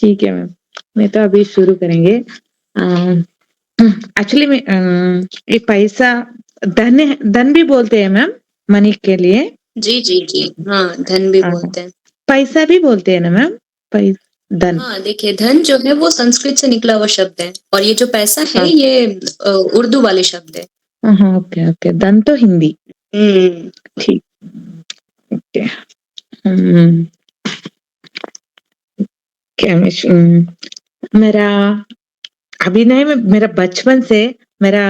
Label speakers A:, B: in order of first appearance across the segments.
A: ठीक है मैम। मैं तो अभी शुरू करेंगे। एक्चुअली में ये पैसा धन भी बोलते हैं मैम, मनी के लिए।
B: जी जी जी, हाँ धन भी
A: अ,
B: बोलते हैं।
A: पैसा भी बोलते हैं ना मैम? धन।
B: हाँ देखिए, धन जो है वो संस्कृत से निकला हुआ शब्द है, और ये जो पैसा है
A: हाँ
B: ये उर्दू वाले शब्द है।
A: हाँ, ओके ओके। धन तो हिंदी।
B: हम्म।
A: ठीक। ओके। हम्म, क्या मेरा अभिनय में मेरा बचपन से मेरा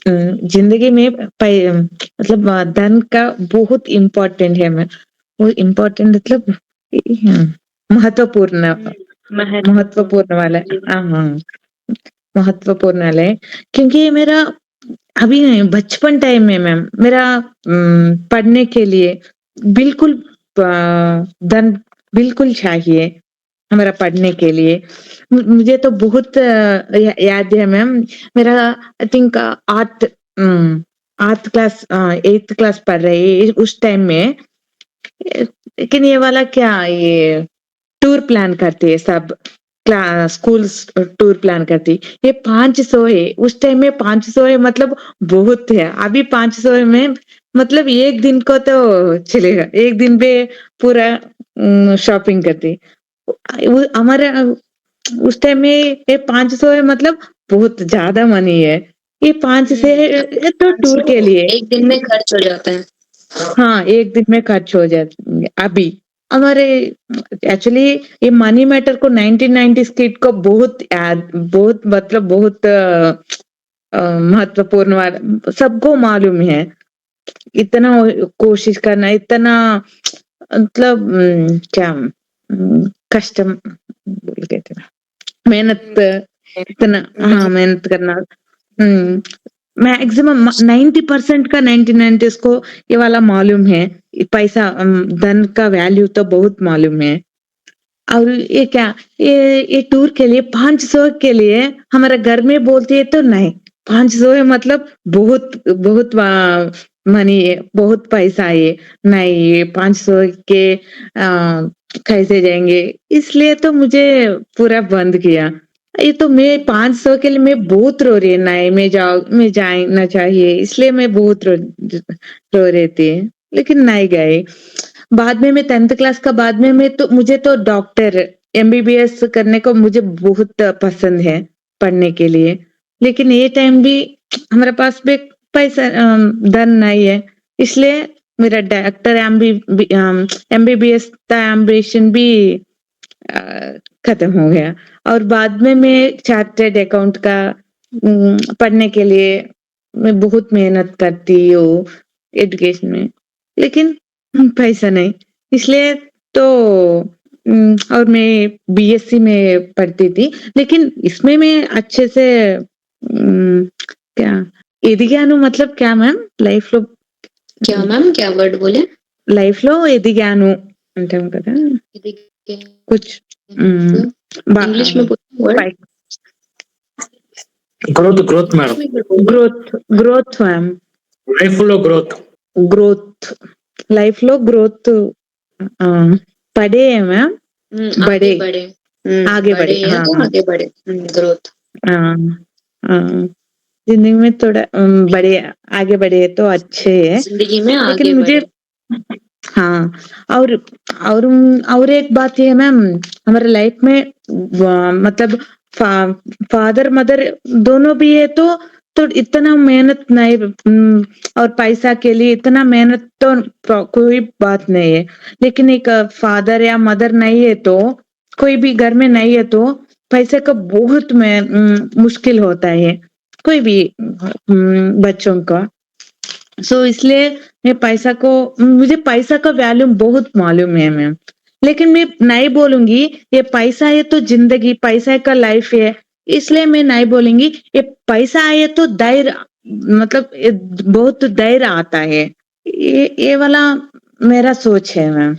A: जिंदगी में मतलब धन का बहुत इम्पोर्टेंट है। मैं वो इम्पोर्टेंट मतलब महत्वपूर्ण महत्वपूर्ण वाला। हाँ हाँ, महत्वपूर्ण वाला है। क्योंकि ये मेरा अभी नहीं, बचपन टाइम में मैम मेरा पढ़ने के लिए बिल्कुल धन बिल्कुल चाहिए हमारा पढ़ने के लिए। मुझे तो बहुत याद है मैम। मेरा I think art class 8th class पढ़ रही उस टाइम में। लेकिन ये वाला क्या, ये टूर प्लान करती है सब क्लास स्कूल्स, टूर प्लान करती। ये 500 है उस टाइम में। 500 है मतलब बहुत है। अभी 500 में मतलब एक दिन को तो चलेगा, एक दिन पे पूरा शॉपिंग करती। हमारे उस टाइम में ये 500 है मतलब बहुत ज्यादा मनी है। ये 5 से
B: अब
A: तो टूर के
B: 500
A: लिए।
B: एक दिन में खर्च हो जाता है।
A: हाँ, एक दिन में खर्च हो जाएंगे अभी हमारे। एक्चुअली ये मनी मैटर को 1990 किड को बहुत याद, बहुत मतलब बहुत महत्वपूर्ण वाला सबको मालूम है। इतना कोशिश करना, इतना मतलब क्या कष्ट बोल के थे, मेहनत, इतना हाँ मेहनत करना। मैक्सिमम 90% का 99 को ये वाला मालूम है। ये पैसा धन का वैल्यू तो बहुत मालूम है। और ये क्या, ये टूर के लिए 500 के लिए हमारे घर में बोलती है तो नहीं। 500 है मतलब बहुत बहुत मनी है, बहुत पैसा है। नहीं, ये 500 के कैसे जाएंगे? इसलिए तो मुझे पूरा बंद किया। ये तो मैं 500 के लिए मैं बहुत रो रही, नहीं मैं जाना चाहिए, इसलिए मैं बहुत रो रही थी। लेकिन नहीं गए। बाद में मैं 10th क्लास का बाद में मैं तो मुझे तो डॉक्टर एमबीबीएस करने को मुझे बहुत पसंद है पढ़ने के लिए। लेकिन ये टाइम भी हमारे पास भी पैसा धन नहीं है। इसलिए मेरा डॉक्टर एमबीबीएस का एम्बिशन भी अ, खत्म हो गया। और बाद में मैं चार्टर्ड अकाउंट का पढ़ने के लिए मैं बहुत मेहनत करती हूँ एजुकेशन में। लेकिन पैसा नहीं, इसलिए तो और मैं बीएससी में पढ़ती थी। लेकिन इसमें मैं अच्छे से क्या ఎదిగాను मतलब क्या मैम? లైఫ్ లో
B: क्या मैम, क्या वर्ड बोले?
A: లైఫ్ లో ఎదిగాను అంటాం కదా कुछ
B: इंग्लिश में बोले word.
C: Growth madam.
A: Growth growth ma'am.
C: Life లో ग्रोथ।
A: ग्रोथ लाइफ లో ग्रोथ पढ़े है मैम।
B: आगे बढ़े।
A: आगे बढ़े,
B: है
A: हाँ
B: तो
A: हाँ
B: आगे बढ़े। ग्रोथ।
A: हाँ हाँ। जिंदगी में थोड़ा बड़े आगे बढ़े तो अच्छे है।
B: जिंदगी में
A: लेकिन
B: आगे
A: मुझे
B: बढ़े।
A: हाँ, और और और एक बात ये है मैम, हमारे लाइफ में मतलब फादर मदर दोनों भी है तो इतना मेहनत नहीं। और पैसा के लिए इतना मेहनत तो कोई बात नहीं है। लेकिन एक फादर या मदर नहीं है तो, कोई भी घर में नहीं है तो पैसे का बहुत मुश्किल होता है कोई भी बच्चों का। सो इसलिए मैं पैसा को, मुझे पैसा का वैल्यू बहुत मालूम है मैम। लेकिन मैं नहीं बोलूंगी ये पैसा है तो जिंदगी, पैसा का लाइफ है, इसलिए मैं नहीं बोलूंगी। ये पैसा है तो धैर्य, मतलब बहुत धैर्य आता है। ये वाला मेरा सोच है मैम।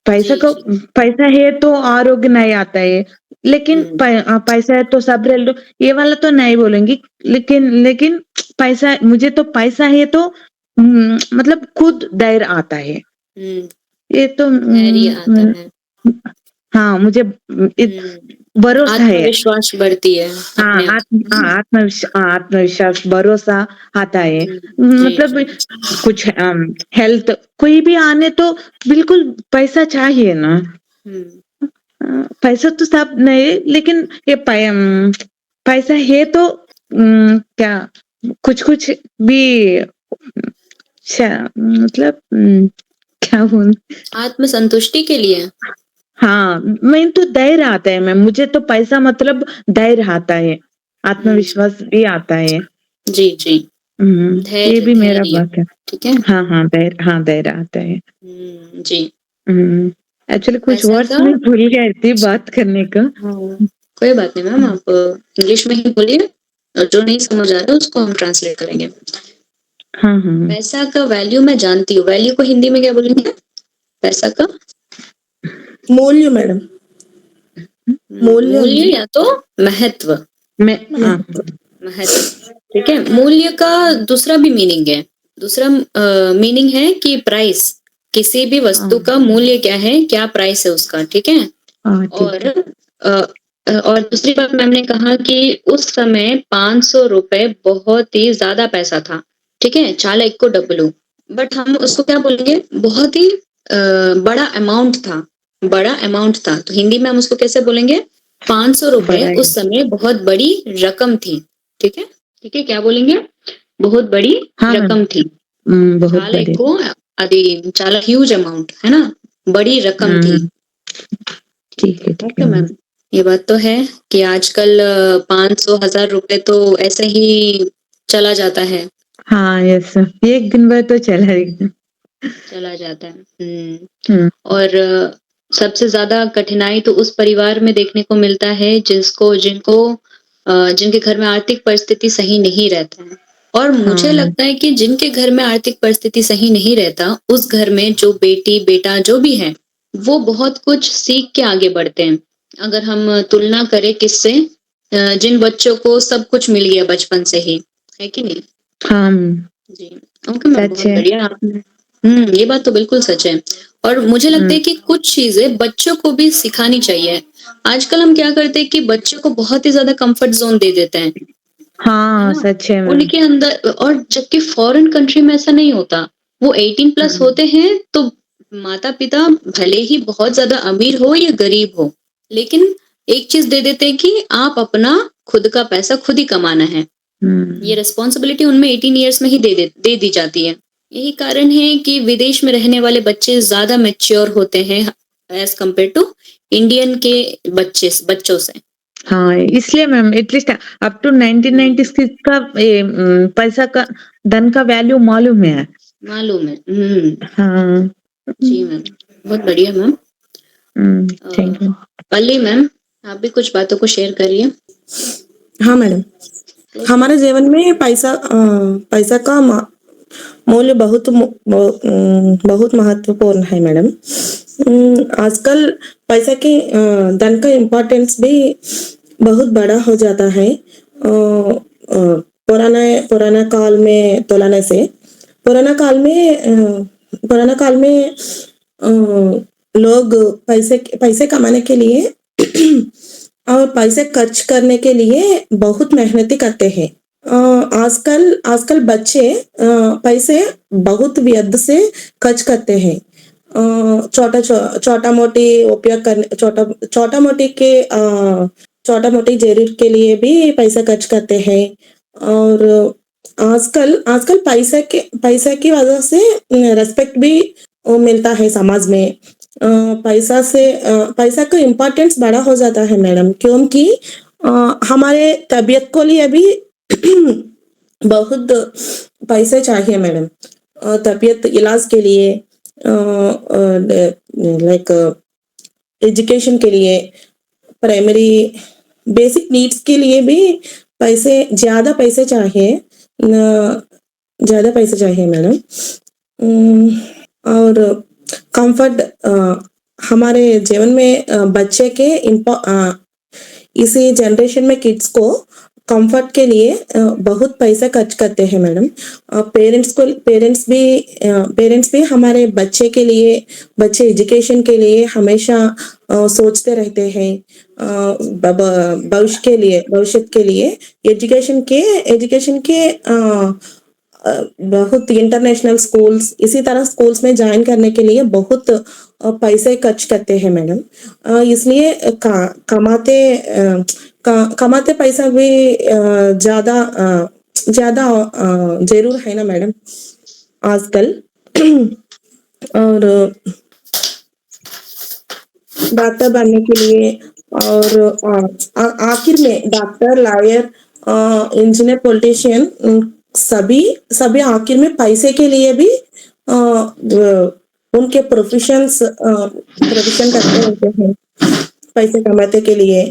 A: पैसा को, पैसा है तो आरोग्य नहीं आता है। लेकिन पैसा है तो सब रह लो, ये वाला तो नहीं बोलेंगी। लेकिन पैसा, मुझे तो पैसा है तो मतलब खुद धैर्य आता है। ये तो
B: धैर्य आता है।
A: हाँ मुझे भरोसा है।
B: आत्मविश्वास बढ़ती है अपने आप।
A: आत्मविश्वास भरोसा आता है।
B: जी
A: मतलब
B: जी।
A: कुछ हेल्थ कोई भी आने तो बिल्कुल पैसा चाहिए ना। पैसा तो सब नहीं, लेकिन ये पैसा है तो क्या कुछ कुछ भी मतलब क्या बोल।
B: आत्मसंतुष्टि के लिए।
A: हाँ मैं तो धैर्य आता है मैम, मुझे तो पैसा मतलब धैर्य आता है, आत्मविश्वास भी आता है।
B: जी जी।
A: ये
B: धैर्य
A: भी मेरा
B: धैर्य।
A: बात है।
B: ठीक है।
A: हाँ धैर्य आता है।
B: जी।
A: एक्चुअली कुछ
B: पैसा
A: वर्ड्स
B: का।
A: में भूल गई थी बात करने का।
B: कोई बात नहीं मैम, आप इंग्लिश में ही बोलिए और जो नहीं समझ आ रहा है उसको हम ट्रांसलेट करेंगे।
A: हाँ।
B: पैसा का वैल्यू मैं जानती हूँ, वैल्यू को हिंदी में क्या बोलेंगे? पैसा का
D: मूल्य मैडम, मूल्य
B: मूल्य या तो महत्व।
A: मैं
B: महत्व, ठीक है। मूल्य का दूसरा भी मीनिंग है। दूसरा मीनिंग है कि प्राइस। किसी भी वस्तु का मूल्य क्या है, क्या प्राइस है उसका, ठीक है। और और दूसरी बात मैम ने कहा कि उस समय 500 रुपए बहुत ही ज्यादा पैसा था, ठीक है। चाला एक को डब्लू, बट हम उसको क्या बोलेंगे, बहुत ही बड़ा अमाउंट था, बड़ा अमाउंट था। तो हिंदी में हम उसको कैसे बोलेंगे? 500 रुपए उस समय बहुत बड़ी रकम थी, ठीक है। ठीक है, क्या बोलेंगे? बहुत बड़ी रकम थी।
A: बहुत
B: చాలా
A: बड़ी।
B: ఎక్కువ, అది చాలా హ్యూజ్ अमाउंट है ना, बड़ी रकम थी।
A: ठीक है
B: ओके मैम, ये बात तो है कि आजकल 500 1000 रुपए तो ऐसे ही चला जाता है।
A: हाँ यस, एक दिन बाद तो
B: चला जाता है। और सबसे ज्यादा कठिनाई तो उस परिवार में देखने को मिलता है जिनके घर में आर्थिक परिस्थिति सही नहीं रहता है। और मुझे लगता है कि जिनके घर में आर्थिक परिस्थिति सही नहीं रहता, उस घर में जो बेटी बेटा जो भी है, वो बहुत कुछ सीख के आगे बढ़ते हैं। अगर हम तुलना करें किससे, जिन बच्चों को सब कुछ मिल गया बचपन से ही, है कि नहीं? जी। ओके मैम, बहुत बढ़िया आपने। ये बात तो बिल्कुल सच है। और मुझे लगता है कि कुछ चीजें बच्चों को भी सिखानी चाहिए। आजकल हम क्या करते हैं कि बच्चों को बहुत ही ज्यादा कंफर्ट जोन दे देते हैं।
A: हाँ सच है मैम।
B: उनके अंदर, और जबकि फॉरेन कंट्री में ऐसा नहीं होता। वो 18+ होते हैं तो माता पिता भले ही बहुत ज्यादा अमीर हो या गरीब हो, लेकिन एक चीज दे देते हैं कि आप अपना खुद का पैसा खुद ही कमाना है। ये रिस्पॉन्सिबिलिटी उनमें 18 ईयर्स में ही दे दी जाती है। यही कारण है कि विदेश में रहने वाले बच्चे ज्यादा मैच्योर होते हैं एज कम्पेयर टू इंडियन के बच्चों से।
A: हाँ इसलिए मैम एटलीस्ट अप टू 1996 का पैसा का धन का वैल्यू मालूम है।
B: मालूम है।
A: हाँ
B: जी मैम, बहुत बढ़िया मैम।
A: Thank you.
B: पल्ली मैम, आप भी कुछ बातों को शेयर करिए।
D: हाँ मैडम, हमारे जीवन में पैसा का मूल्य बहुत महत्वपूर्ण है मैडम। आजकल पैसा के धन का इम्पोर्टेंस भी बहुत बड़ा हो जाता है। पुराना काल में तुलना से पुराना काल में लोग पैसे कमाने के लिए और पैसे खर्च करने के लिए बहुत मेहनती करते हैं। आजकल बच्चे पैसे बहुत व्यर्थ से खर्च करते हैं। छोटा मोटी उपयोग करने छोटा मोटी जरूरत के लिए भी पैसा खर्च करते हैं। और आजकल पैसा की वजह से रेस्पेक्ट भी मिलता है समाज में। पैसा का इम्पोर्टेंस बड़ा हो जाता है मैडम, क्योंकि हमारे तबीयत को लिए भी बहुत पैसे चाहिए मैडम। तबीयत इलाज के लिए, लाइक एजुकेशन के लिए, प्राइमरी बेसिक नीड्स के लिए भी ज्यादा पैसे चाहिए मैडम। और कंफर्ट हमारे जीवन में बच्चे के इसी जनरेशन में किड्स को कंफर्ट के लिए बहुत पैसा खर्च करते हैं मैडम। पेरेंट्स भी हमारे बच्चे के लिए, बच्चे एजुकेशन के लिए हमेशा सोचते रहते हैं। भविष्य के लिए एजुकेशन के बहुत इंटरनेशनल स्कूल्स, इसी तरह स्कूल्स में ज्वाइन करने के लिए बहुत पैसे खर्च करते हैं मैडम। इसलिए कमाते पैसा भी ज्यादा जरूर है ना मैडम आजकल। और डॉक्टर बनने के लिए और आखिर में डॉक्टर, लॉयर, इंजीनियर, पॉलिटिशियन, सभी आखिर में पैसे के लिए भी उनके प्रोफेशन करते रहते हैं पैसे कमाते के लिए।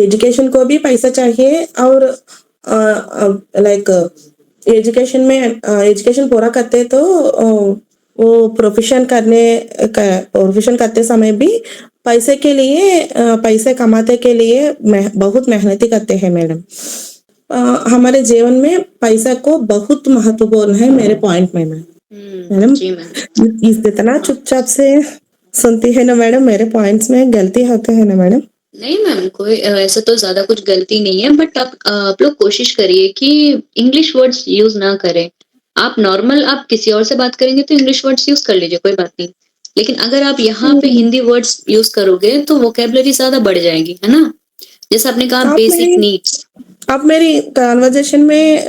D: एजुकेशन को भी पैसा चाहिए और लाइक एजुकेशन पूरा करते तो वो प्रोफेशन करते समय भी पैसे के लिए पैसे कमाते के लिए बहुत मेहनती करते हैं मैडम। हमारे जीवन में पैसा को बहुत महत्वपूर्ण है मेरे पॉइंट में मैडम।
B: जी मैम।
D: इतना चुपचाप से सुनती है ना मैडम, मेरे पॉइंट्स में गलती होते हैं ना मैडम?
B: नहीं मैम, कोई ऐसा तो ज्यादा कुछ गलती नहीं है, बट आप लोग कोशिश करिए कि इंग्लिश वर्ड्स यूज ना करें। आप नॉर्मल आप किसी और से बात करेंगे तो इंग्लिश वर्ड्स यूज कर लीजिए, कोई बात नहीं। लेकिन अगर आप यहाँ पे हिंदी वर्ड्स यूज करोगे तो वोकेबलरी ज्यादा बढ़ जाएगी, है ना। जैसे आपने कहा बेसिक नीड्स।
D: आप मेरी कन्वर्सेशन में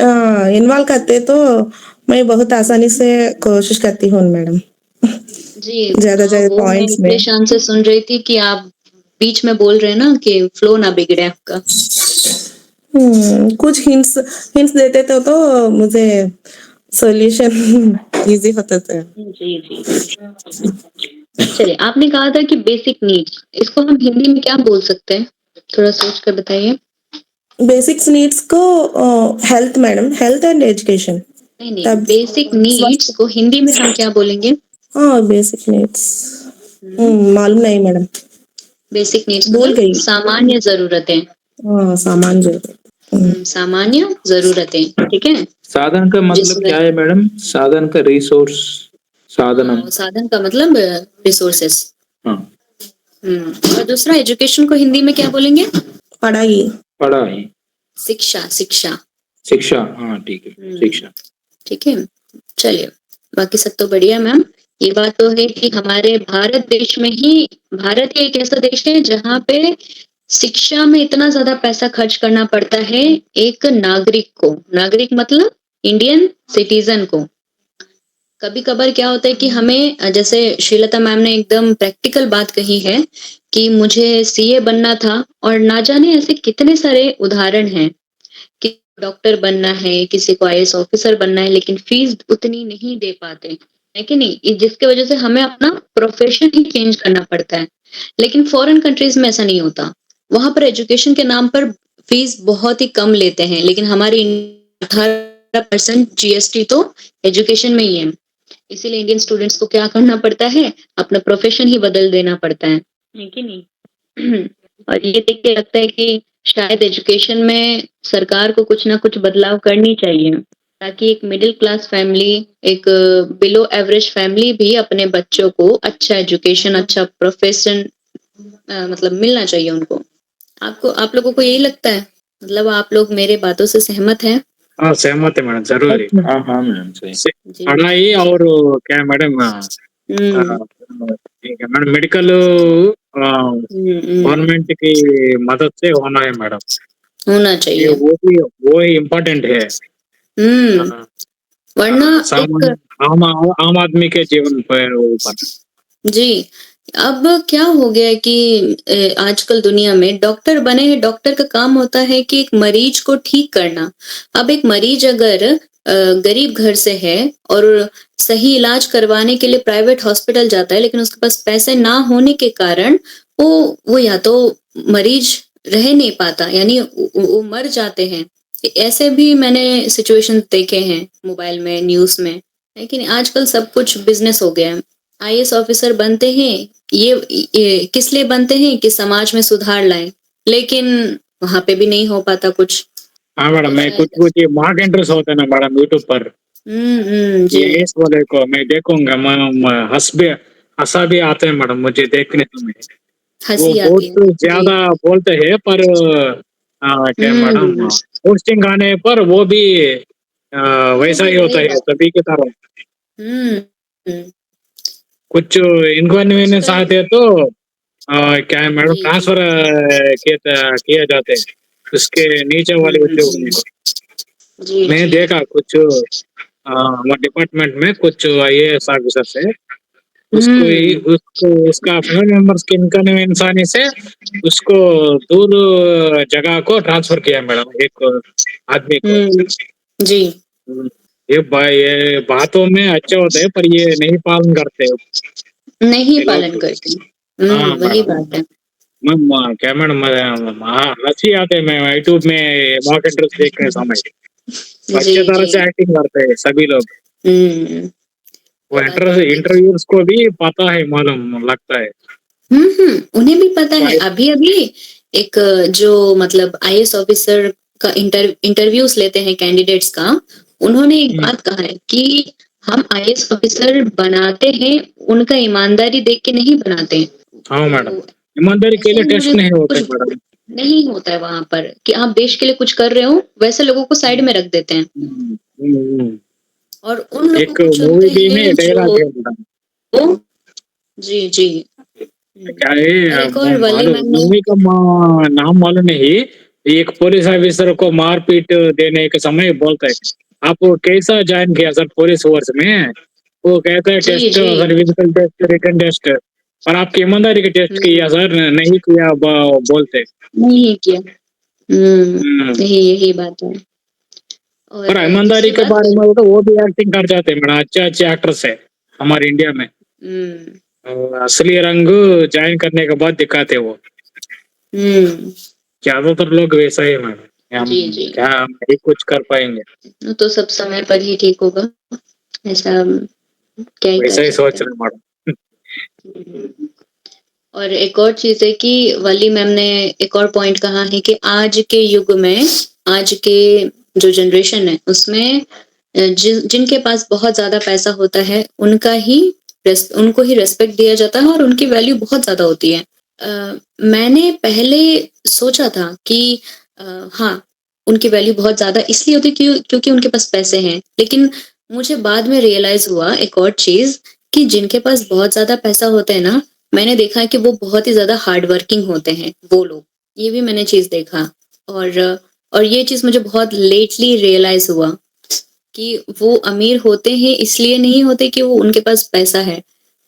D: इन्वॉल्व करते तो मैं बहुत आसानी से कोशिश करती हूँ मैडम।
B: जी,
D: ज्यादा
B: पॉइंट्स में शान से सुन रही थी कि आप बीच में बोल रहे हैं ना कि फ्लो ना बिगड़े आपका।
D: कुछ हिंट्स देते तो मुझे सॉल्यूशन इजी होता था।
B: जी। चलिए, आपने कहा था कि बेसिक नीड्स, इसको हम हिंदी में क्या बोल सकते हैं, थोड़ा सोच कर बताइए।
D: बेसिक्स नीड्स को health madam, health and education.
B: नहीं, बेसिक नीड्स को हिंदी में हम क्या बोलेंगे?
D: हाँ, बेसिक नीड्स मालूम नहीं मैडम।
B: बेसिक नीड्स
D: भूल गई।
B: सामान्य जरूरतें।
D: हाँ,
B: सामान्य जरूरतें, ठीक है।
C: साधन का मतलब क्या है मैडम? साधन का रिसोर्स,
B: साधन का मतलब रिसोर्सेस।
C: हाँ।
B: और दूसरा एजुकेशन को हिंदी में क्या बोलेंगे?
D: पढ़ाई।
B: शिक्षा।
C: हाँ, ठीक है, शिक्षा।
B: ठीक है, चलिए, बाकी सब तो बढ़िया मैम। ये बात तो है कि हमारे भारत देश में ही, भारत एक ऐसा देश है जहाँ पे शिक्षा में इतना ज्यादा पैसा खर्च करना पड़ता है एक नागरिक को। नागरिक मतलब इंडियन सिटीजन को। कभी कभार क्या होता है कि हमें, जैसे श्रीलता मैम ने एकदम प्रैक्टिकल बात कही है कि मुझे सीए बनना था, और ना जाने ऐसे कितने सारे उदाहरण हैं कि डॉक्टर बनना है, किसी को आईएएस ऑफिसर बनना है, लेकिन फीस उतनी नहीं दे पाते, है कि नहीं, जिसके वजह से हमें अपना प्रोफेशन ही चेंज करना पड़ता है। लेकिन फॉरेन कंट्रीज में ऐसा नहीं होता। वहां पर एजुकेशन के नाम पर फीस बहुत ही कम लेते हैं, लेकिन हमारी 18% जीएसटी तो एजुकेशन में ही है। इसीलिए इंडियन स्टूडेंट्स को क्या करना पड़ता है, अपना प्रोफेशन ही बदल देना पड़ता है कि नहीं। और ये देख के लगता है कि शायद एजुकेशन में सरकार को कुछ ना कुछ बदलाव करनी चाहिए, ताकि एक मिडिल क्लास फैमिली, एक बिलो एवरेज फैमिली भी अपने बच्चों को अच्छा एजुकेशन, अच्छा प्रोफेशन मतलब मिलना चाहिए उनको। आप लोगों को यही लगता है? मतलब आप लोग मेरे बातों से सहमत हैं?
C: हाँ, सहमत है मैडम, जरूर। हाँ मैडम, सही। पढ़ाई और क्या मैडम, ठीक है मैडम, मेडिकल गवर्नमेंट की मदद से होना है मैडम,
B: होना चाहिए।
C: वो ही इम्पोर्टेंट है।
B: वरना
C: आम आदमी के जीवन पर।
B: जी, अब क्या हो गया है कि आजकल दुनिया में डॉक्टर बने हैं, डॉक्टर का काम होता है कि एक मरीज को ठीक करना। अब एक मरीज अगर गरीब घर से है और सही इलाज करवाने के लिए प्राइवेट हॉस्पिटल जाता है, लेकिन उसके पास पैसे ना होने के कारण वो या तो मरीज रह नहीं पाता, यानी वो मर जाते हैं। ऐसे भी मैंने सिचुएशन देखे हैं मोबाइल में, न्यूज में, लेकिन आजकल सब कुछ बिजनेस हो गया है। आईएएस ऑफिसर बनते हैं, ये किस लिए बनते हैं कि समाज में सुधार लाएं, लेकिन वहां पे भी नहीं हो पाता कुछ।
C: हाँ मैडम, मैं कुछ कुछ मॉक इंटरेस्ट होते हैं ना मैडम यूट्यूब पर,
B: जी
C: यस वाले को मैं देखूंगा, हंसा भी आते हैं मैडम मुझे देखने में। वो
B: हंसी आती है
C: बहुत
B: जी
C: ज्यादा बोलते हैं पर क्या मैडम, पोस्टिंग आने पर वो भी वैसा ही होता
B: वही
C: है
B: बात
C: सभी की तरह।
B: हम्म हम्म,
C: कुछ इनकन्वीनियंस
B: आजकल
C: आते हैं तो क्या है मैडम,
B: जी जी
C: ट्रांसफर किया जाते हैं उसके नीचे वाले उद्योग में।
B: जी
C: मैं
B: जी
C: देखा कुछ हमारे डिपार्टमेंट में कुछ आईएएस ऑफिसर से, उसको उसका फैमिली मेंबर्स के इनकन्वीनियंस आने से उसको दूर जगह को ट्रांसफर किया मैडम, एक आदमी को।
B: जी
C: ये बातों में अच्छे होते हैं पर ये नहीं पालन करते
B: नहीं
C: ये
B: पालन
C: लोग।
B: करते
C: हाँ
B: वही
C: मैडम,
B: बात है
C: क्या मैडम, हंसी आते हैं मैं यूट्यूब में मॉक इंटरेस्ट देखने समय,
B: जी
C: अच्छे तरह
B: जी
C: से एक्टिंग करते हैं सभी लोग।
B: हम्म
C: वो
B: ये बात है
C: इंटरव्यूअर्स को भी पता है, मालूम लगता है।
B: उन्हें भी पता है
C: Right.
B: अभी अभी एक जो मतलब आईएएस ऑफिसर का इंटरव्यूज लेते हैं कैंडिडेट्स का उन्होंने एक बात कहा है कि हम आईएएस ऑफिसर बनाते हैं उनका ईमानदारी देख के नहीं बनाते हैं
C: हाँ मैडम,
B: तो
C: ईमानदारी के
B: ऐसे
C: लिए
B: ही
C: टेस्ट
B: मुझे
C: नहीं होते
B: कुछ
C: मैडम।
B: नहीं होता है वहां पर कि आप देश के लिए कुछ कर रहे हो वैसे लोगों को साइड में रख देते हैं और उन लोगों
C: एक
B: को
C: मूवी
B: चुनते
C: भी में
B: हैं
C: डायलॉग
B: जो
C: है मैडम,
B: जी जी
C: क्या है
B: और एक और वली
C: मालूम,
B: मैम ने
C: मूवी का नाम मालूम नहीं। एक पुलिस ऑफिसर को मारपीट देने के समय बोलता है, आप कैसा ज्वाइन किया सर पुलिस फोर्स में? वो कहता है
B: जी
C: टेस्ट,
B: जी
C: sir physical test, written test, पर आपकी ईमानदारी का टेस्ट किया सर, नहीं किया बोलते।
B: नहीं किया
C: हम्म,
B: यही यही बात है और
C: पर ईमानदारी
B: दूसरी
C: के
B: बात
C: बारे में तो वो भी एक्टिंग कर जाते हैं मैडम, अच्छे अच्छे एक्टर्स है हमारे इंडिया में। असली रंग ज्वाइन करने के बाद दिखाते वो,
B: हम्म
C: ज्यादातर लोग वैसा ही है मैडम, हम
B: जी जी
C: क्या नहीं कुछ कर पाएंगे,
B: वो तो सब समय पर ही ठीक होगा ऐसा क्या ही कर
C: वैसा ही
B: सकते
C: सोच
B: हैं
C: रहे हैं मैडम।
B: और एक और चीज है कि वली मैम ने एक और पॉइंट कहा है कि आज के युग में आज के जो जनरेशन है उसमें जिनके पास बहुत ज्यादा पैसा होता है उनको ही रेस्पेक्ट दिया जाता है और उनकी वैल्यू बहुत ज्यादा होती है मैंने पहले सोचा था कि हाँ उनकी वैल्यू बहुत ज्यादा इसलिए होती क्योंकि उनके पास पैसे हैं लेकिन मुझे बाद में रियलाइज हुआ एक और चीज कि जिनके पास बहुत ज्यादा पैसा होता है ना मैंने देखा है कि वो बहुत ही ज्यादा हार्ड वर्किंग होते हैं वो लोग ये भी मैंने चीज देखा और ये चीज मुझे बहुत लेटली रियलाइज हुआ कि वो अमीर होते हैं इसलिए नहीं होते कि वो उनके पास पैसा है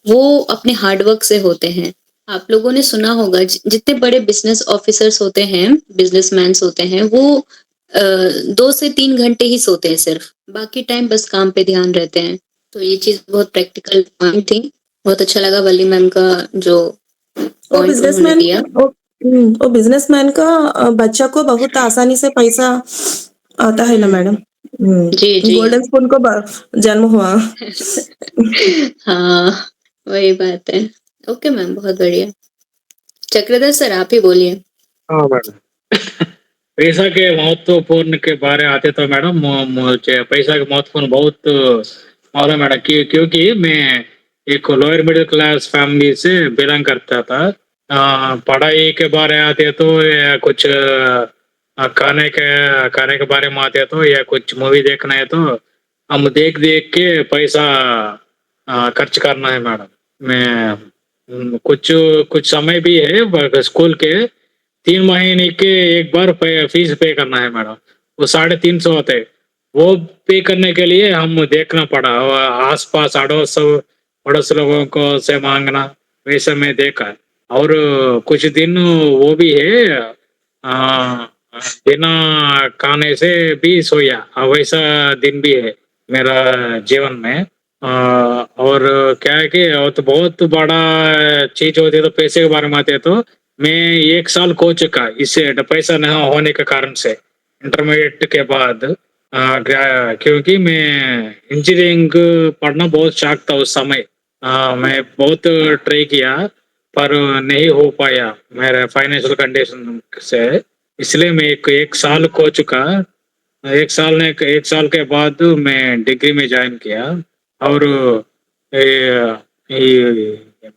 B: वो अपने हार्डवर्क से होते हैं आप लोगों ने सुना होगा जितने बड़े बिजनेस ऑफिसर्स होते हैं बिजनेसमैन होते हैं वो 2 से 3 घंटे ही सोते हैं सिर्फ बाकी टाइम बस काम पे ध्यान रहते हैं तो ये चीज बहुत प्रैक्टिकल पॉइंट थी बहुत अच्छा लगा वली मैम का जो
D: वो
B: पॉइंट उन्होंने
D: बिजनेसमैन
B: दिया
D: वो बिजनेसमैन का बच्चा को बहुत आसानी से पैसा आता है ना मैडम।
B: जी जी
D: गोल्डन स्पून को जन्म हुआ।
B: हाँ वही बात है ओके मैम बहुत बढ़िया चक्रधर सर आप ही बोलिए
C: हाँ मैडम, पैसा के महत्वपूर्ण के बारे आते तो मैडम मुझे पैसा के महत्वपूर्ण बहुत मालूम मैडम, क्योंकि मैं एक लोअर मिडिल क्लास फैमिली से बिलोंग करता था। पढ़ाई के बारे आते तो या कुछ खाने के बारे में आते तो या कुछ मूवी देखना है तो हम देख देख के पैसा खर्च करना है मैडम। मैं कुछ कुछ समय भी है स्कूल के 3 महीने के एक बार फीस पे करना है मैडम, वो 350 होते, वो पे करने के लिए हम देखना पड़ा और आस पास अड़ोस लोगों को से मांगना, वैसे मैं देखा है। और कुछ दिन वो भी है बिना खाने से भी सोया, वैसा दिन भी है मेरा जीवन में। और क्या है कि वो तो बहुत बड़ा चीज होती है, तो पैसे के बारे में आते हैं तो मैं 1 साल खो चुका इससे पैसा न होने के कारण से इंटरमीडिएट के बाद। क्योंकि मैं इंजीनियरिंग पढ़ना बहुत शौक था उस समय। मैं बहुत ट्राई किया पर नहीं हो पाया मेरे फाइनेंशियल कंडीशन से, इसलिए मैं एक साल खो चुका। एक साल के बाद मैं डिग्री में ज्वाइन किया और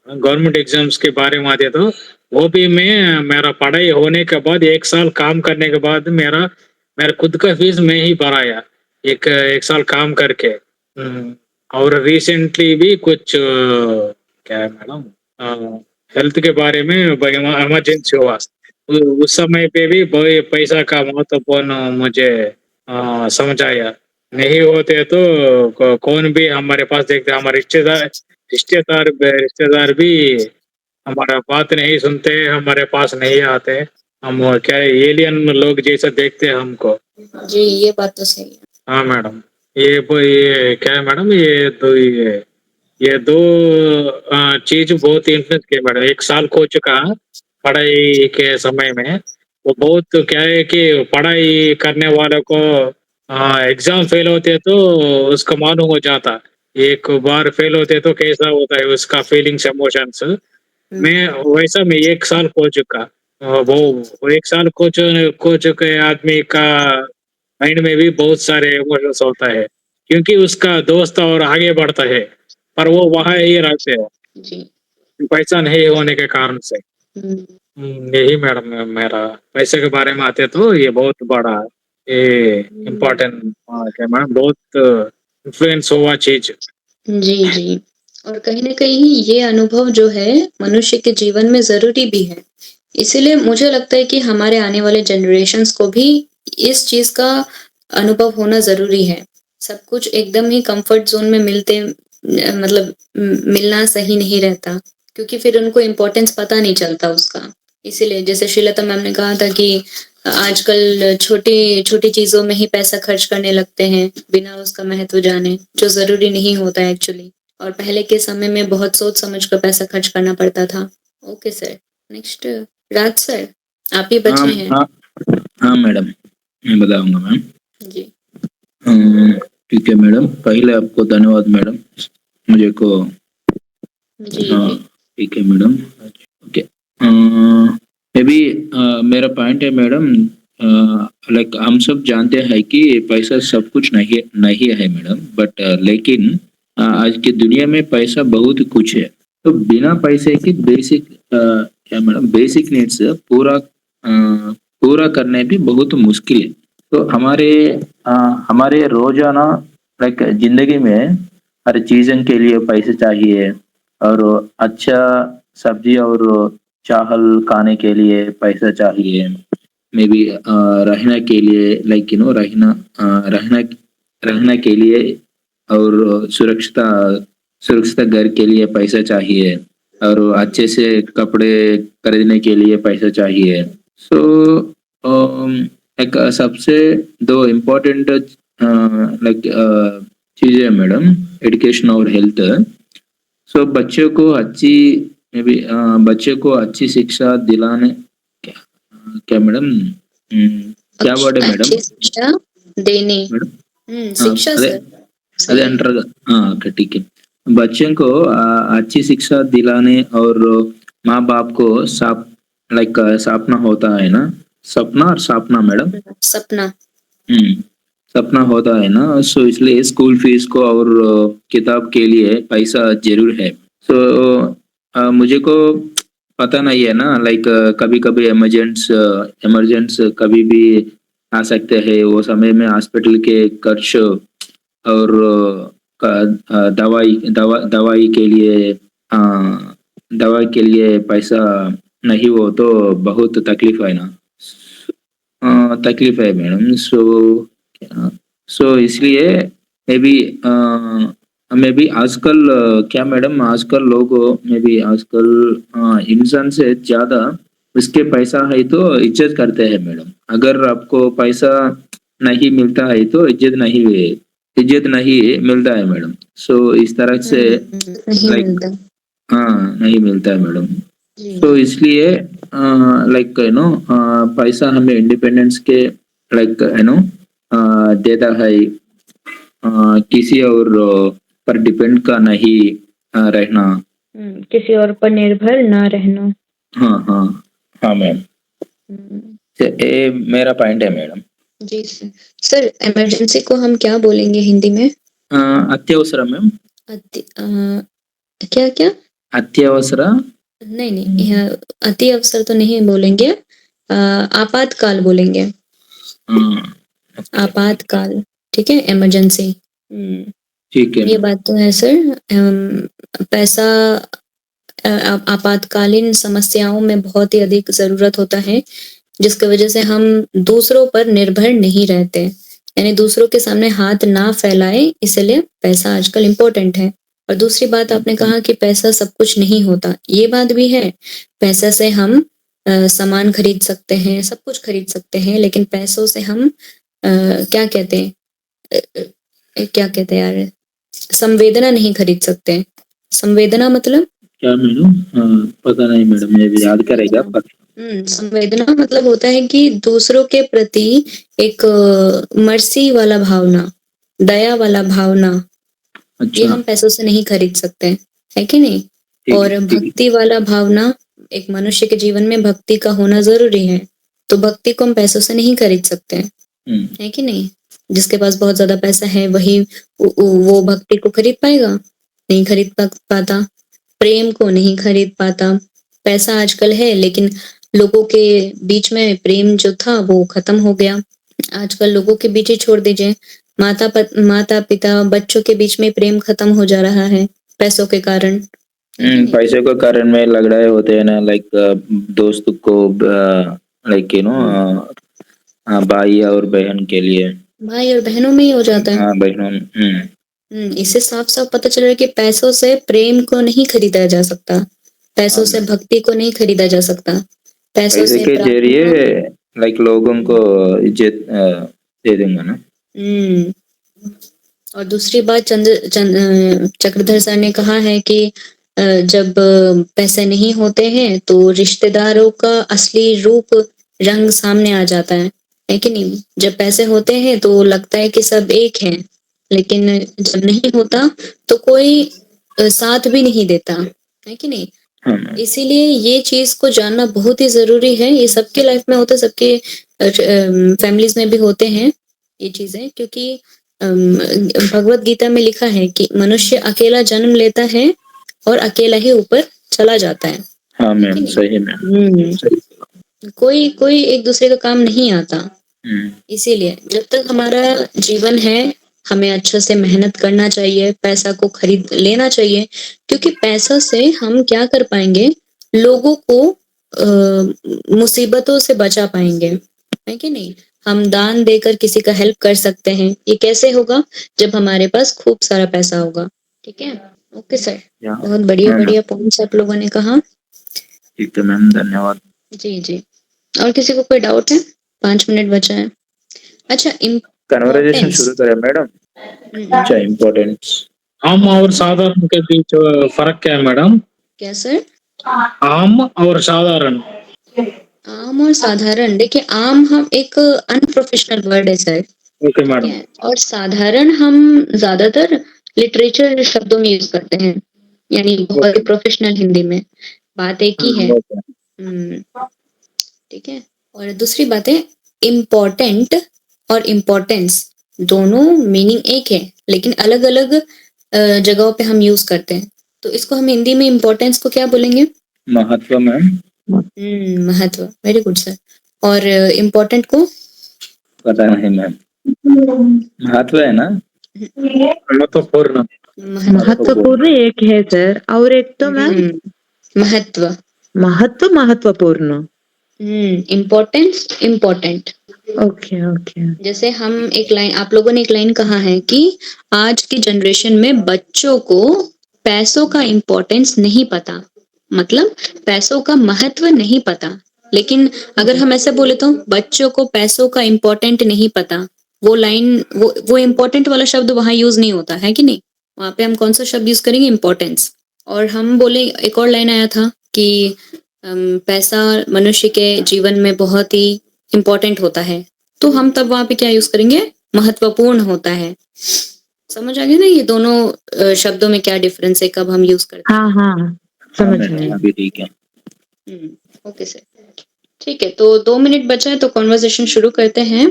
C: गवर्नमेंट एग्जाम्स के बारे में आते तो वो भी मैं मेरा पढ़ाई होने के बाद एक साल काम करने के बाद मेरा मेरा खुद का फीस मैं ही भराया एक साल काम करके। और रिसेंटली भी कुछ क्या है मैडम हेल्थ के बारे में इमरजेंसी हुआ उस समय पे भी पैसा का महत्वपूर्ण मुझे समझ आया। नहीं होते तो कौन भी हमारे पास देखते हमारे रिश्तेदार भी हमारा बात नहीं सुनते हमारे पास नहीं आते हम क्या एलियन लोग जैसा देखते हैं हमको।
B: जी ये बात तो सही है।
C: हाँ मैडम ये क्या है मैडम ये दो चीज बहुत इन्फ्लुएंस किया मैडम। एक साल हो चुका पढ़ाई के समय में वो बहुत क्या है कि पढ़ाई करने वालों को एग्जाम फेल होते तो उसका मालूम हो जाता। एक बार फेल होते तो कैसा होता है उसका फीलिंग्स इमोशंस। मैं वैसा मैं एक साल हो चुका वो एक साल को चुके आदमी का माइंड में भी बहुत सारे इमोशंस होता है क्योंकि उसका दोस्त और आगे बढ़ता है पर वो वहां ही रहते हैं
B: जी
C: पैसा नहीं होने के कारण से। यही मैडम मेरा पैसे के बारे में आते तो ये बहुत बड़ा ये इम्पोर्टेंट क्या मैडम बहुत इन्फ्लुएंस हुआ चीज।
B: जी जी और कहीं ना कहीं ये अनुभव जो है मनुष्य के जीवन में जरूरी भी है। इसीलिए मुझे लगता है कि हमारे आने वाले जनरेशन्स को भी इस चीज का अनुभव होना जरूरी है। सब कुछ एकदम ही कंफर्ट जोन में मतलब मिलना सही नहीं रहता क्योंकि फिर उनको इम्पोर्टेंस पता नहीं चलता उसका। इसीलिए जैसे श्रीलता मैम ने कहा था कि आजकल छोटी छोटी चीजों में ही पैसा खर्च करने लगते हैं बिना उसका महत्व जाने जो जरूरी नहीं होता है एक्चुअली। और पहले के समय में बहुत सोच समझ कर पैसा खर्च करना पड़ता था। ओके सर नेक्स्ट राज सर आप ही बचे हैं।
E: हाँ मैडम मैं बताऊंगा मैम।
B: जी
E: ठीक है मैडम पहले आपको धन्यवाद मैडम मुझे को
B: जी
E: हाँ
B: जी
E: ठीक है मैडम। ओके अभी मेरा पॉइंट है मैडम लाइक हम सब जानते हैं कि पैसा सब कुछ नहीं है मैडम बट लेकिन आज की दुनिया में पैसा बहुत कुछ है तो बिना पैसे की बेसिक क्या मैडम बेसिक नीड्स पूरा करने भी बहुत मुश्किल है। तो हमारे रोजाना लाइक जिंदगी में हर चीज़न के लिए पैसे चाहिए और अच्छा सब्जी और चावल खाने के लिए पैसा चाहिए मे बी रहने के लिए लाइक यू नो रहने के लिए और सुरक्षित घर के लिए पैसा चाहिए और अच्छे से कपड़े खरीदने के लिए पैसा चाहिए। सो एक सबसे दो इम्पोर्टेंट लाइक चीज़ें है मैडम एजुकेशन और हेल्थ। सो बच्चों को अच्छी शिक्षा दिलाने क्या मैडम क्या वर्ड है मैडम
B: अच्छी शिक्षा देने
E: मैडम
B: शिक्षा
E: अरे
B: सर
E: अरे अंडर हाँ ठीक है बच्चों को अच्छी शिक्षा दिलाने और माँ बाप को लाइक सपना होता है ना सपना और सपना मैडम
B: सपना
E: सपना होता है ना सो इसलिए स्कूल फीस को और किताब के लिए पैसा जरूर है। सो मुझे को पता नहीं है ना लाइक कभी कभी इमरजेंस कभी भी आ सकते हैं वो समय में हॉस्पिटल के खर्च और दवाई के लिए पैसा नहीं हो तो बहुत तकलीफ है ना तकलीफ है मैडम। सो इसलिए मे बी आजकल क्या मैडम आजकल लोग मे बी आजकल इंसान से ज्यादा उसके पैसा है तो इज्जत करते हैं मैडम। अगर आपको पैसा नहीं मिलता है तो इज्जत नहीं मिलता है मैडम। सो इस तरह से
B: नहीं
E: लाइक
B: मिलता
E: नहीं मिलता है मैडम।
B: जी
E: तो इसलिए लाइक यू नो पैसा हमें इंडिपेंडेंस के लाइक यू नो देता है किसी और पर डिपेंड का नहीं रहना
A: किसी और पर निर्भर ना रहना।
E: हाँ मैम ये मेरा पॉइंट है मैडम।
B: जी सर। सर इमरजेंसी को हम क्या बोलेंगे हिंदी में?
E: अत्यवसर मैम,
B: क्या क्या?
E: अत्यवसर।
B: नहीं यह अति अवसर तो नहीं बोलेंगे, आपातकाल बोलेंगे। आपातकाल, ठीक है, इमरजेंसी।
E: ठीक है
B: ये बात तो है सर। पैसा आपातकालीन समस्याओं में बहुत ही अधिक जरूरत होता है, जिसकी वजह से हम दूसरों पर निर्भर नहीं रहते, यानी दूसरों के सामने हाथ ना फैलाए, इसलिए पैसा आजकल इम्पोर्टेंट है। और दूसरी बात आपने कहा कि पैसा सब कुछ नहीं होता, ये बात भी है। पैसा से हम सामान खरीद सकते हैं, सब कुछ खरीद सकते हैं, लेकिन पैसों से हम क्या कहते हैं, क्या कहते हैं यार, संवेदना नहीं खरीद सकते। संवेदना मतलब
E: क्या मैडम? पता नहीं मैडम, ये भी याद करेगा।
B: संवेदना मतलब होता है कि दूसरों के प्रति एक मर्सी वाला भावना, दया वाला भावना, ये
E: अच्छा,
B: हम पैसों से नहीं खरीद सकते, है कि नहीं?
E: ठीक
B: और
E: है, ठीक है।
B: भक्ति वाला भावना, एक मनुष्य के जीवन में भक्ति का होना जरूरी है, तो भक्ति को हम पैसों से नहीं खरीद सकते, है कि नहीं? जिसके पास बहुत ज्यादा पैसा है वही वो भक्ति को खरीद पाएगा? नहीं खरीद पाता। प्रेम को नहीं खरीद पाता। पैसा आजकल है, लेकिन लोगों के बीच में प्रेम जो था वो खत्म हो गया। आजकल लोगों के बीच ही छोड़ दीजिए, माता पिता बच्चों के बीच में प्रेम खत्म हो जा रहा है पैसों के कारण।
E: पैसे के कारण में लड़ाई होते हैं ना, लाइक दोस्त को, लाइक भाई और बहन के लिए।
B: भाई और बहनों में ही हो जाता है।
E: हाँ, बहनों में।
B: इससे साफ साफ पता चल रहा है कि पैसों से प्रेम को नहीं खरीदा जा सकता, पैसों से भक्ति को नहीं खरीदा जा सकता, पैसों
E: पैसे
B: से
E: के
B: प्रार्थना।
E: जरिए लाइक लोगों को इज्जत दे देंगे ना।
B: और दूसरी बात चक्रधर सर ने कहा है कि जब पैसे नहीं होते हैं तो रिश्तेदारों का असली रूप रंग सामने आ जाता है कि नहीं? जब पैसे होते हैं तो लगता है कि सब एक हैं, लेकिन जब नहीं होता तो कोई साथ भी नहीं देता, है कि नहीं?
E: हाँ मैम।
B: इसीलिए ये चीज को जानना बहुत ही जरूरी है। ये सबके लाइफ में होता है, सबके फैमिलीज में भी होते हैं ये चीजें, क्योंकि भगवत गीता में लिखा है कि मनुष्य अकेला जन्म लेता है और अकेला ही ऊपर चला जाता है।
E: हाँ मैम, सही मैम।
B: कोई कोई एक दूसरे का काम नहीं आता। इसीलिए जब तक हमारा जीवन है, हमें अच्छा से मेहनत करना चाहिए, पैसा को खरीद लेना चाहिए, क्योंकि पैसा से हम क्या कर पाएंगे, लोगों को मुसीबतों से बचा पाएंगे, है कि नहीं? हम दान देकर किसी का हेल्प कर सकते हैं। ये कैसे होगा? जब हमारे पास खूब सारा पैसा होगा। ठीक है, ओके सर, बहुत बढ़िया बढ़िया पॉइंट्स आप लोगों ने कहा।
E: ठीक है मैम, धन्यवाद।
B: जी जी, और किसी को कोई डाउट है? 5 मिनट बचा है। अच्छा,
E: कन्वर्सेशन शुरू करें मैडम। अच्छा, इम्पोर्टेंस।
C: आम और साधारण के बीच फर्क क्या है मैडम?
B: क्या सर?
C: आम और साधारण।
B: आम और साधारण, देखिए आम हम एक अनप्रोफेशनल वर्ड है सर,
C: ओके मैडम।
B: और साधारण हम ज्यादातर लिटरेचर शब्दों में यूज करते हैं, यानी बहुत प्रोफेशनल हिंदी में। बात एक ही है। ठीक है, और दूसरी बात है, इम्पोर्टेंट और इम्पोर्टेंस दोनों मीनिंग एक है, लेकिन अलग अलग जगहों पे हम यूज करते हैं। तो इसको हम हिंदी में इम्पोर्टेंस को क्या बोलेंगे?
E: महत्व मैम।
B: महत्व, वेरी गुड सर। और इम्पोर्टेंट को
E: पता नहीं मैम। महत्व है ना?
C: महत्वपूर्ण।
A: महत्वपूर्ण एक है सर, और एक तो मैम
B: महत्व,
A: महत्वपूर्ण।
B: Importance, important.
A: Okay okay.
B: जैसे हम एक लाइन, आप लोगों ने एक लाइन कहा है कि आज की जनरेशन में बच्चों को पैसों का इम्पोर्टेंस नहीं पता, मतलब पैसों का महत्व नहीं पता। लेकिन अगर हम ऐसे बोले तो बच्चों को पैसों का इम्पोर्टेंट नहीं पता, वो लाइन, वो इम्पोर्टेंट वाला शब्द वहां यूज नहीं होता, है कि नहीं? वहां पे हम कौन सा शब्द यूज करेंगे? इम्पोर्टेंस। और हम बोले, एक और लाइन आया था कि पैसा मनुष्य के जीवन में बहुत ही इम्पोर्टेंट होता है, तो हम तब वहां पे क्या यूज करेंगे? महत्वपूर्ण होता है। समझ आ गया ना ये दोनों शब्दों में क्या डिफरेंस है, कब हम यूज करते हैं?
A: हाँ हाँ, समझ गए।
E: अभी ठीक है।
B: ओके सर, ठीक है, तो 2 मिनट बचा है तो कॉन्वर्सेशन शुरू करते हैं।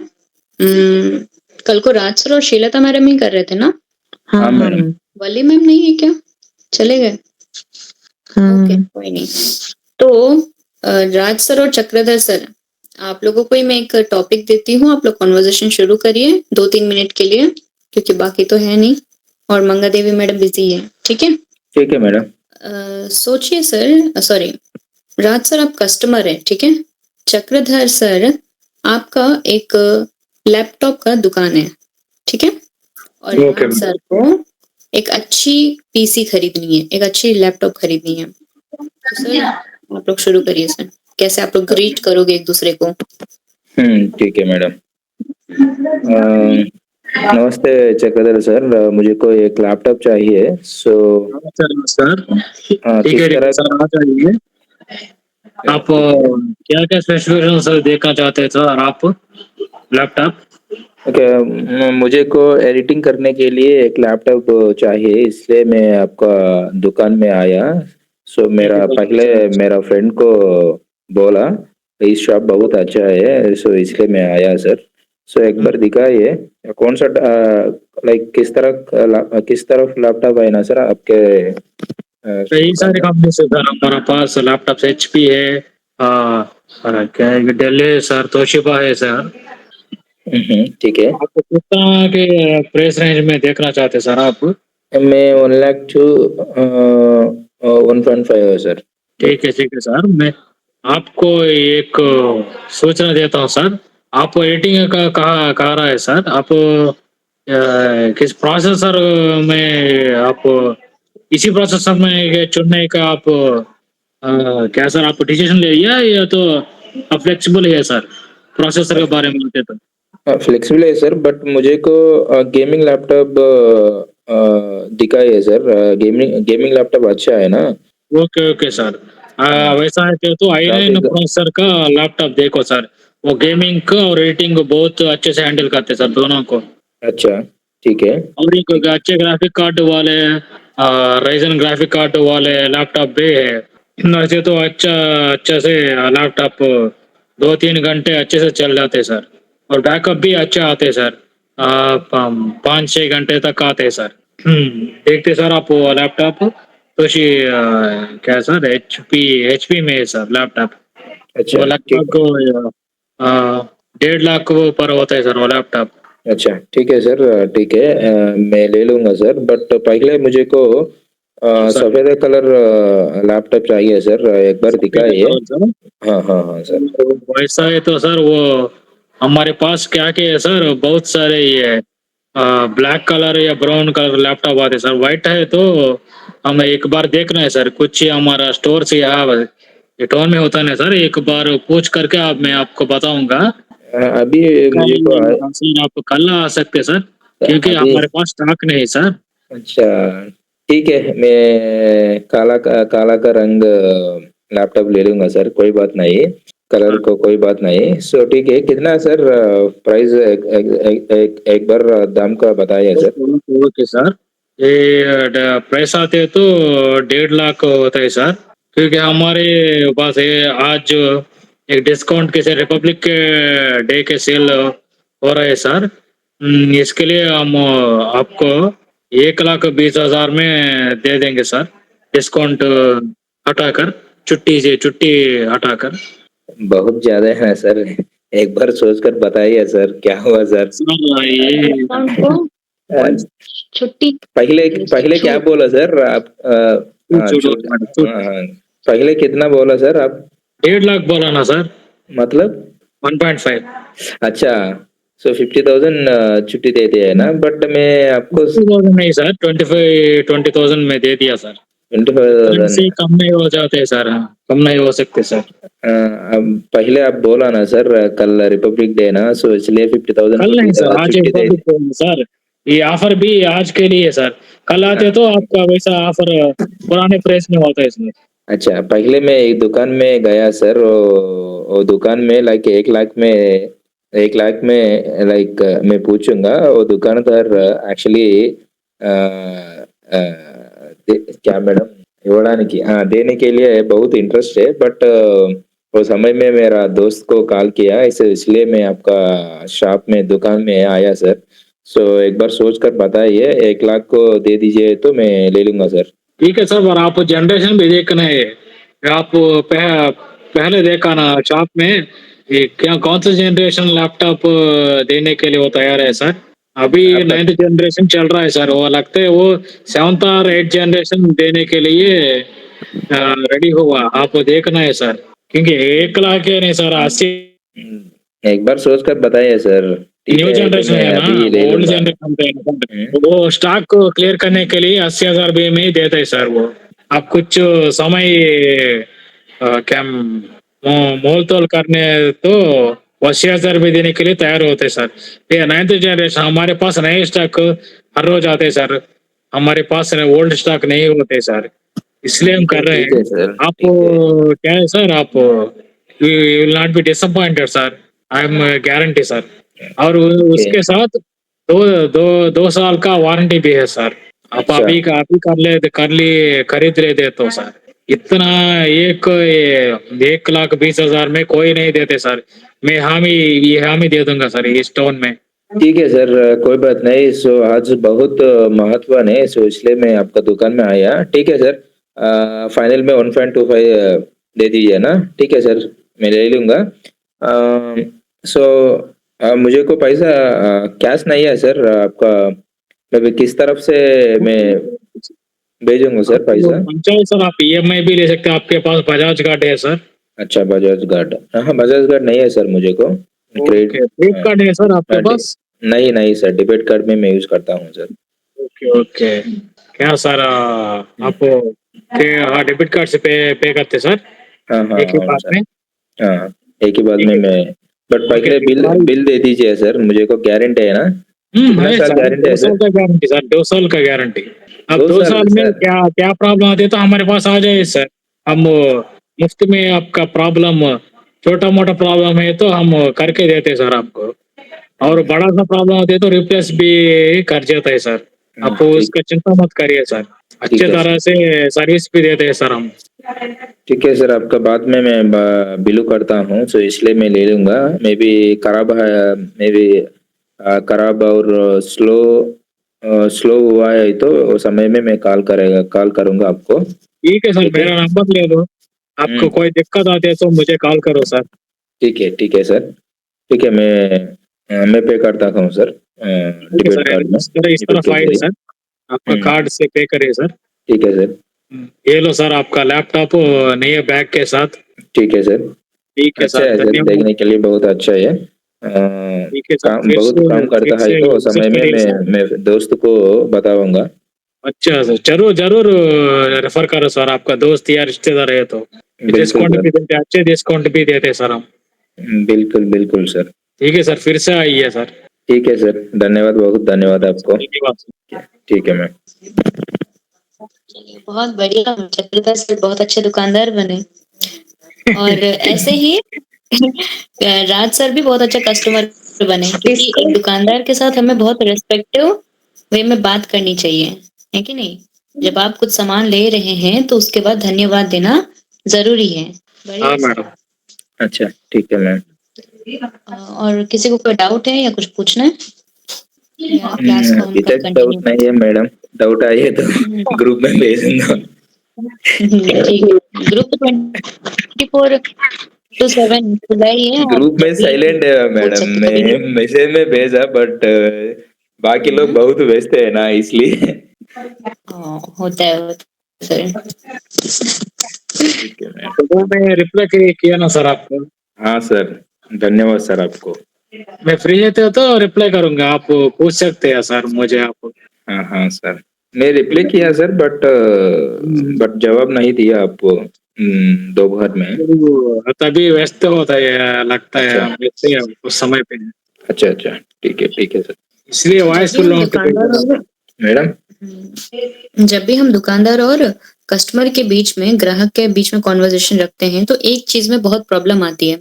B: कल को राज सर और शीलता मैडम ही कर रहे थे ना?
A: हाँ
E: हाँ,
A: हाँ
E: मैडम।
A: मैम,
B: वली मैम नहीं है क्या? चले गए? ओके,
A: हाँ
B: कोई नहीं। तो राज सर और चक्रधर सर, आप लोगों को ही मैं एक टॉपिक देती हूँ, आप लोग कॉन्वर्जेशन शुरू करिए 2-3 मिनट के लिए, क्योंकि बाकी तो है नहीं और मंगा देवी मैडम बिजी है, ठीक है?
E: ठीक है मैडम।
B: सोचिए सर, सॉरी राज सर आप कस्टमर है, ठीक है? चक्रधर सर आपका एक लैपटॉप का दुकान है, ठीक है? और
C: ओके
B: राज सर को एक अच्छी पीसी खरीदनी है, एक अच्छी लैपटॉप खरीदनी है। तो सर आप लोग शुरू करिए सर, कैसे आप लोग ग्रीट करोगे एक दूसरे को?
E: ठीक है मैडम। नमस्ते चक्रधर सर, मुझे को एक लैपटॉप चाहिए। सो
C: सर ठीक
E: किस
C: है
E: तरह
C: सर, आ जाइए। आप क्या क्या स्पेसिफिकेशन सर देखना चाहते हैं सर आप लैपटॉप?
E: ओके, मुझे को एडिटिंग करने के लिए एक लैपटॉप चाहिए, इसलिए मैं आपका दुकान में आया। सो मेरा फ्रेंड को बोला इस शॉप बहुत अच्छा है, सो इसलिए मैं आया सर। सो एक बार दिखाइए कौन सा लाइक किस तरफ लैपटॉप है ना सर आपके
C: कई
E: दुकान
C: सारे
E: में?
C: कंपनी से सर हमारे पास लैपटॉप HP है, क्या है, डेल है सर, तोशिबा है सर।
E: ठीक है।
C: आपको किस तरह के प्राइस रेंज में देखना चाहते हैं सर आप?
E: मैं 1 लाख टू 1.5 है सर।
C: ठीक है सर, मैं आपको एक सूचना देता हूँ सर। आप एडिटिंग का कहा रहा है सर, आप किस प्रोसेसर में आप इसी प्रोसेसर में ये चुनने का आप क्या सर आप डिसीजन ले लिया या तो आप फ्लेक्सिबल है सर प्रोसेसर के बारे में बोलते तो?
E: फ्लेक्सिबल है सर, बट मुझे को गेमिंग लैपटॉप दिखाइए सर। गेमिंग लैपटॉप अच्छा है ना?
C: ओके सर, वैसा है तो i9
E: ग्राफिक
C: प्रोसेसर का लैपटॉप देखो सर, वो गेमिंग का और एडिटिंग बहुत अच्छे से हैंडल करते हैं सर दोनों को।
E: अच्छा, ठीक है।
C: और एक अच्छे ग्राफिक कार्ड वाले राइजन ग्राफिक कार्ड वाले लैपटॉप भी है। वैसे तो अच्छा से लैपटॉप 2-3 घंटे अच्छे से चल जाते हैं सर, और बैकअप भी अच्छे आते हैं सर, 5-6 घंटे तक आते हैं सर। देखते सर आप वो लैपटॉप तो क्या सर HP में है सर लैपटॉप।
E: अच्छा,
C: वो
E: ठीक
C: लगभग 1.5 लाख वो पर होता है सर वो लैपटॉप।
E: अच्छा, ठीक है सर। ठीक है, मैं ले लूंगा सर, बट पहले मुझे को
C: सर
E: सफेद कलर लैपटॉप चाहिए सर, एक बार
C: सफेद
E: दिखाइए।
C: कलर सर,
E: हाँ सर।
C: वैसा है तो सर वो हमारे पास क्या क्या है सर, बहुत सारे ये ब्लैक कलर या ब्राउन कलर लैपटॉप आते हैं सर। व्हाइट है तो हमें एक बार देखना है सर, कुछ हमारा स्टोर से यहाँ ये टाउन में होता है ना सर, एक बार पूछ करके मैं आपको बताऊंगा।
E: अभी मुझे को
C: सर आप कल आ सकते हैं सर, क्योंकि
E: अभी
C: हमारे पास स्टॉक नहीं है सर।
E: अच्छा, ठीक है, मैं काला का रंग लैपटॉप ले लूंगा सर, कोई बात नहीं। कलर को कोई बात नहीं। सो ठीक है, कितना सर प्राइस एक बार दाम का बताइए सर।
C: ओके सर, ये प्राइस आते हैं तो 1.5 लाख होता है सर, क्योंकि हमारे पास है आज एक डिस्काउंट के से रिपब्लिक के डे के सेल हो रहा है सर। इसके लिए हम आपको 1,20,000 में दे देंगे सर, डिस्काउंट हटाकर, छुट्टी हटाकर।
E: बहुत ज्यादा है सर, एक बार सोचकर बताइए सर, क्या हुआ सर?
C: सर ये
B: डिस्काउंट को
E: अ,
B: छुट्टी
E: पहले पहले क्या
B: छूट
E: बोला सर आप?
C: छूट
E: छूट,
C: मैडम, छूट
E: हाँ, पहले कितना बोला सर आप?
C: 1.5 लाख बोला ना सर,
E: मतलब
C: 1.5।
E: अच्छा, सो 50,000 छुट्टी देते हैं ना, बट मैं आपको
C: 50,000 नहीं सर, 20,000 में दे दिया सर।
E: 25,000।
C: करेंसी कम नहीं हो जाते सर, हाँ, कम नहीं हो सकते सर।
E: अब पहले आप बोला ना सर कल रिपब्लिक डे ना, सो इसलिए 50,000
C: कल नहीं सर, आज
E: छुट्टी दे
C: रिपब्लिक डे है सर, ये ऑफर भी आज के लिए सर। कल आते तो आपका वैसा ऑफर पुराने प्राइस में होता है इसमें।
E: अच्छा, पहले मैं एक दुकान में गया सर, वो दुकान में लाइक 1 लाख में लाइक मैं पूछूंगा वो दुकानदार एक्चुअली क्या मैडम, ఇవ్వడానికి देने के लिए बहुत इंटरेस्ट है, बट वो समय में मेरा दोस्त को कॉल किया, इसलिए मैं आपका शॉप में दुकान में आया सर। सो एक बार सोच कर बताइए, 1 लाख को दे दीजिए तो मैं ले लूंगा सर।
C: ठीक है सर, पर आप जनरेशन भी देखना है। आप पहले देखा ना शॉप में, ये क्या कौन सा जनरेशन लैपटॉप देने के लिए वो तैयार है सर? अभी
E: आपका
C: 9th जनरेशन चल रहा है सर, वो लगता है वो 7th और 8th जनरेशन देने के लिए रेडी हुआ। आपको देखना है सर, क्योंकि 1 लाख है नहीं सर, 80
E: एक बार सोच कर बताइए सर। ठीक
C: न्यू
E: है तो
C: जनरेशन
E: मैं
C: है ना,
E: अभी ले
C: ओल्ड
E: लूंगा।
C: जनरेशन वो स्टॉक को क्लियर करने के लिए 80,000 रुपये में ही देते हैं सर वो। आप कुछ समय क्या मोल तोल करने तो 80,000 रुपये देने के लिए तैयार होते सर। ये 9th जनरेशन हमारे पास नए स्टॉक हर रोज आते सर, हमारे पास ओल्ड स्टॉक नहीं होते सर, इसलिए हम कर रहे
E: ठीक
C: हैं।
E: है सर,
C: आप
E: ठीक है।
C: क्या है सर, आप will not be disappointed sir, I am guarantee sir. और
E: ओके।
C: उसके साथ 2 साल का वारंटी भी है सर। आप
E: अच्छा।
C: अभी का अभी कर लिए खरीद लेते तो सर इतना 1,20,000 में कोई नहीं देते सर। मैं हामी दे दूंगा सर ये स्टोन में।
E: ठीक है सर, कोई बात नहीं। सो आज बहुत महत्व है, सो इसलिए मैं आपका दुकान में आया। ठीक है सर, फाइनल में 1.25 दे दीजिए ना। ठीक है सर, मैं ले लूंगा। सो मुझे को पैसा कैश नहीं है सर आपका, मैं किस तरफ से मैं भेजूंगा सर
C: आपको
E: पैसा?
C: पंचायत सर, आप ईएमआई भी ले सकते हैं, आपके पास बजाज कार्ड है सर?
E: अच्छा, बजाज कार्ड। हाँ, बजाज कार्ड नहीं है सर मुझे को। क्रेडिट
C: क्रेडिट कार्ड है सर आपके पास?
E: नहीं नहीं सर, डेबिट कार्ड में मैं यूज करता हूँ सर।
C: ओके ओके, क्या सर आप हाँ डेबिट कार्ड से पे करते सर
E: हाँ हाँ
C: एक ही
E: हाँ
C: बात
E: सर।
C: में?
E: हाँ, एक ही बात
C: ठीक
E: में
C: है
E: मैं, बट
C: ओके
E: पहले बिल दे दीजिए सर, मुझे को गारंटी है ना? कितना
C: है
E: साल
C: सर,
E: गारंटी
C: 2
E: है
C: साल
E: सर?
C: का गारंटी सर, 2 साल का गारंटी। अब
E: 2
C: दो
E: साल
C: साल में
E: सर?
C: क्या क्या प्रॉब्लम आती है तो हमारे पास आ जाए सर, हम मुफ्त में आपका प्रॉब्लम, छोटा मोटा प्रॉब्लम है तो हम करके देते हैं सर आपको, और बड़ा सा प्रॉब्लम होती है तो रिप्लेस भी कर देता है सर। आप
E: ठीक
C: उसका चिंता मत करिए सर, अच्छे
E: ठीक है
C: तरह
E: सर।
C: से सर्विस भी देते हैं सर हम।
E: ठीक है सर, आपका बाद में मैं बिलू करता हूँ, सो इसलिए मैं ले लूंगा। मे बी खराब है, मे बी खराब और स्लो स्लो हुआ है तो उस समय में मैं कॉल करूंगा आपको।
C: ठीक है सर,
E: ठीक है।
C: मेरा नंबर ले लो, आपको कोई दिक्कत आती है तो मुझे कॉल करो सर।
E: ठीक है सर। ठीक है, मैं पे करता हूँ सर,
C: ठीक है
E: डेबिट
C: सर,
E: कार्ड में,
C: इस तरह
E: डेबिट के
C: फाइल
E: जरिए।
C: सर, आपका
E: हम्म,
C: कार्ड से पे करिए सर।
E: ठीक है सर।
C: ये लो सर आपका लैपटॉप नए बैग के साथ।
E: ठीक है सर।
C: ठीक है
E: अच्छा
C: सर,
E: है सर,
C: धन्यवाद।
E: देखने के लिए बहुत अच्छा है।
C: ठीक है सर,
E: काम बहुत काम
C: फिर
E: करता है
C: से
E: तो उस
C: विजिट
E: समय में
C: करिए सर।
E: मैं दोस्त को बताऊंगा।
C: अच्छा सर, जरूर जरूर रेफर करो सर, आपका दोस्त या रिश्तेदार है तो
E: बिल्कुल
C: डिस्काउंट
E: सर।
C: भी देते, अच्छे डिस्काउंट भी देते सर हम।
E: बिल्कुल बिल्कुल सर।
C: ठीक है सर, फिर से आइए सर।
E: ठीक है सर, धन्यवाद, बहुत धन्यवाद आपको।
C: धन्यवाद।
E: ठीक है मैम।
B: चलिए, बहुत बढ़िया, चक्रता सर बहुत अच्छे दुकानदार बने। और ऐसे ही राज सर भी बहुत अच्छा कस्टमर बने, क्योंकि एक दुकानदार के साथ हमें बहुत रिस्पेक्टिव वे में बात करनी चाहिए, है कि नहीं? जब आप कुछ सामान ले रहे हैं तो उसके बाद धन्यवाद देना जरूरी है। बढ़िया
C: हाँ
B: सर।
C: मैडम।
E: अच्छा, ठीक है मैम।
B: और किसी को कोई डाउट है या कुछ पूछना है, या क्लास को हम
E: अभी
B: कल
E: तक डाउट
B: कंटिन्यू?
E: नहीं है मैडम, डाउट आइए तो ग्रुप में भेज दूंगा।
B: ठीक है, ग्रुप 24/7 खुला ही है, आप
E: ग्रुप में
B: जब भी
E: साइलेंट है
B: पूछ
E: मैडम,
B: सकते, कभी भी।
E: मैं मैसेज में भेजा, बट बाकी लोग बहुत व्यस्त है ना, इसलिए।
B: हाँ, होता है सर।
E: ठीक है मैम।
C: तो वो मैं रिप्लाई किया ना सर आपको।
E: हाँ सर, धन्यवाद सर आपको।
C: मैं फ्री रहते तो रिप्लाई करूंगा, आप पूछ सकते हैं सर मुझे आप।
E: हाँ हाँ सर, मैं रिप्लाई किया सर, बट जवाब नहीं दिया आपको दोपहर में।
C: तभी व्यस्त होता है लगता है,
E: अच्छा
C: हम व्यस्त हैं उस समय पे,
E: अच्छा अच्छा, ठीक है सर।
C: इसलिए
B: जब
C: वॉइस
B: भी हम
C: नोट
B: दुकानदार और
E: मैडम।
B: जब भी हम दुकानदार और कस्टमर के बीच में, ग्राहक के बीच में कॉन्वर्जेशन रखते हैं तो एक चीज में बहुत प्रॉब्लम आती है,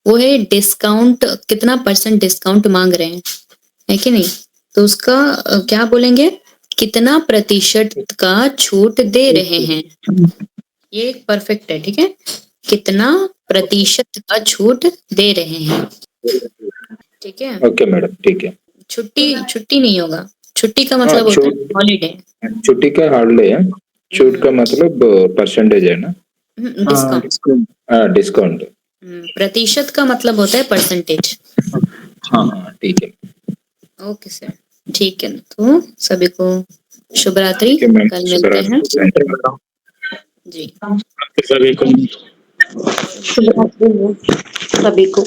B: वो है डिस्काउंट, कितना % डिस्काउंट मांग रहे हैं, है कि नहीं? तो उसका क्या बोलेंगे, कितना प्रतिशत का छूट दे रहे हैं, ये एक परफेक्ट है, ठीक है? कितना प्रतिशत का छूट दे रहे हैं। ठीक है,
E: ओके मैडम, ठीक है।
B: छुट्टी नहीं होगा, छुट्टी का मतलब होता है
E: छूट,
B: हॉलीडे,
E: छुट्टी का हॉलिडे है, छूट का मतलब परसेंटेज है ना?
B: डिस्काउंट।
E: डिस्काउंट।
B: प्रतिशत का मतलब होता है परसेंटेज।
E: हाँ ठीक है।
B: ओके सर, ठीक है। तो सभी को शुभ रात्रि,
E: ठीक है मैम,
B: कल मिलते हैं जी।
C: सभी को
D: शुभ रात्रि सभी को।